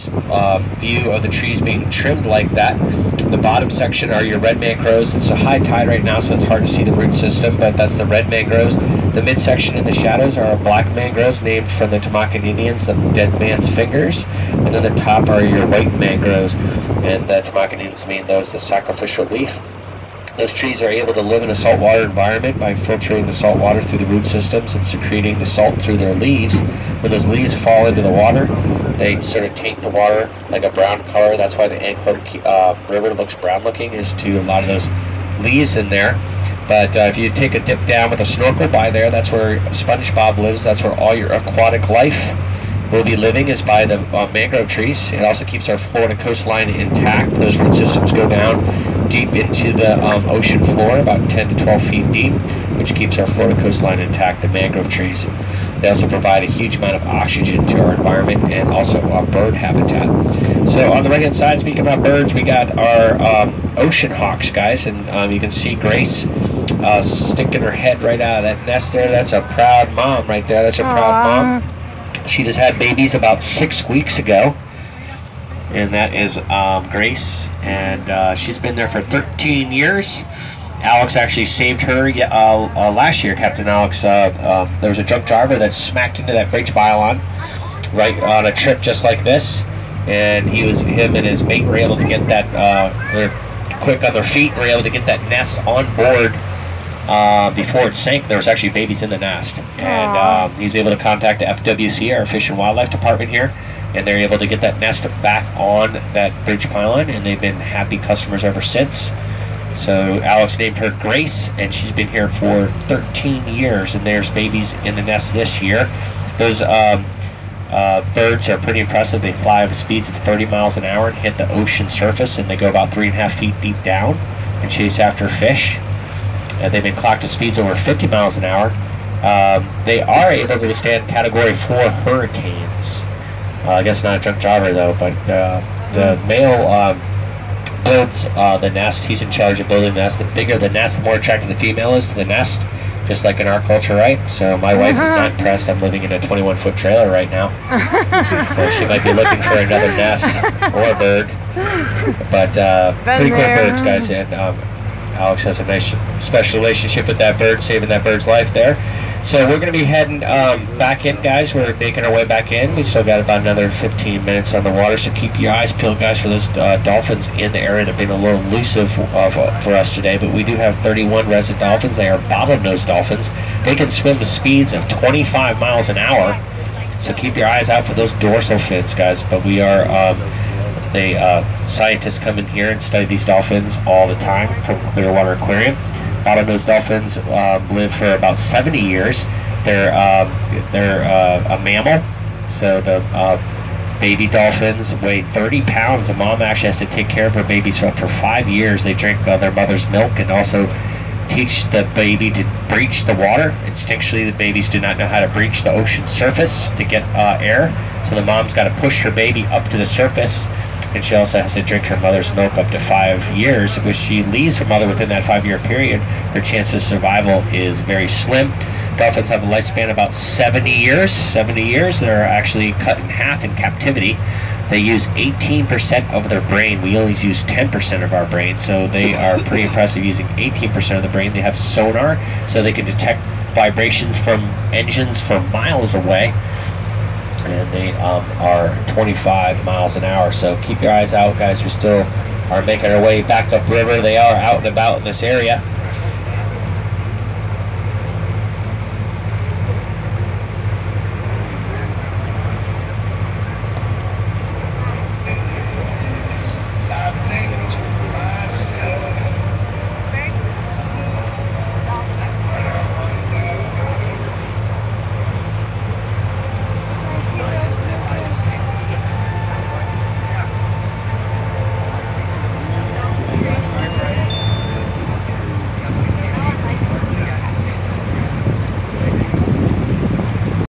view of the trees being trimmed like that. The bottom section are your red mangroves. It's a high tide right now, so it's hard to see the root system, but that's the red mangroves. The midsection in the shadows are black mangroves, named from the Tamaki Indians, the dead man's fingers. And then the top are your white mangroves, and the Tamaki Indians mean those the sacrificial leaf. Those trees are able to live in a saltwater environment by filtering the salt water through the root systems and secreting the salt through their leaves. When those leaves fall into the water, they sort of taint the water like a brown color. That's why the Anclote River looks brown looking, is to a lot of those leaves in there. But if you take a dip down with a snorkel by there, that's where SpongeBob lives. That's where all your aquatic life will be living, is by the mangrove trees. It also keeps our Florida coastline intact. Those root systems go down deep into the ocean floor, about 10 to 12 feet deep, which keeps our Florida coastline intact, the mangrove trees. They also provide a huge amount of oxygen to our environment and also our bird habitat. So on the right-hand side, speaking about birds, we got our ocean hawks, guys, and you can see Grace sticking her head right out of that nest there. That's a proud mom right there. That's a proud mom. She just had babies about 6 weeks ago, and that is Grace, and she's been there for 13 years. Alex actually saved her last year, Captain Alex. There was a drunk driver that smacked into that bridge pylon right on a trip just like this, and him and his mate were able to get that, they're quick on their feet, were able to get that nest on board before it sank. There was actually babies in the nest, and he's able to contact the FWC, our Fish and Wildlife Department here, and they're able to get that nest back on that bridge pylon, and they've been happy customers ever since. So Alex named her Grace, and she's been here for 13 years, and there's babies in the nest this year. Those birds are pretty impressive. They fly with speeds of 30 miles an hour and hit the ocean surface, and they go about 3.5 feet deep down and chase after fish. They've been clocked at speeds over 50 miles an hour. They are able to withstand Category 4 hurricanes. I guess not a drunk driver though, but the male builds the nest. He's in charge of building the nest. The bigger the nest, the more attracted the female is to the nest, just like in our culture, right? So my wife is not impressed. I'm living in a 21-foot trailer right now, so she might be looking for another nest or a bird. But pretty cool birds, guys, and Alex has a nice special relationship with that bird, saving that bird's life there. So we're going to be heading back in, guys. We're making our way back in. We still got about another 15 minutes on the water, so keep your eyes peeled, guys, for those dolphins in the area. They've been a little elusive for us today, but we do have 31 resident dolphins. They are bottlenose dolphins. They can swim with speeds of 25 miles an hour, so keep your eyes out for those dorsal fins, guys. But we are, scientists come in here and study these dolphins all the time from Clearwater Aquarium. Bottlenose dolphins live for about 70 years. They're a mammal, so the baby dolphins weigh 30 pounds. The mom actually has to take care of her babies for up to 5 years. They drink their mother's milk and also teach the baby to breach the water. Instinctually, the babies do not know how to breach the ocean surface to get air, so the mom's got to push her baby up to the surface. And she also has to drink her mother's milk up to 5 years. If she leaves her mother within that 5-year period, her chance of survival is very slim. Dolphins have a lifespan of about 70 years. 70 years, they're actually cut in half in captivity. They use 18% of their brain. We only use 10% of our brain, so they are pretty impressive using 18% of the brain. They have sonar, so they can detect vibrations from engines from miles away. And they are 25 miles an hour, so keep your eyes out, guys. We still are making our way back upriver. They are out and about in this area.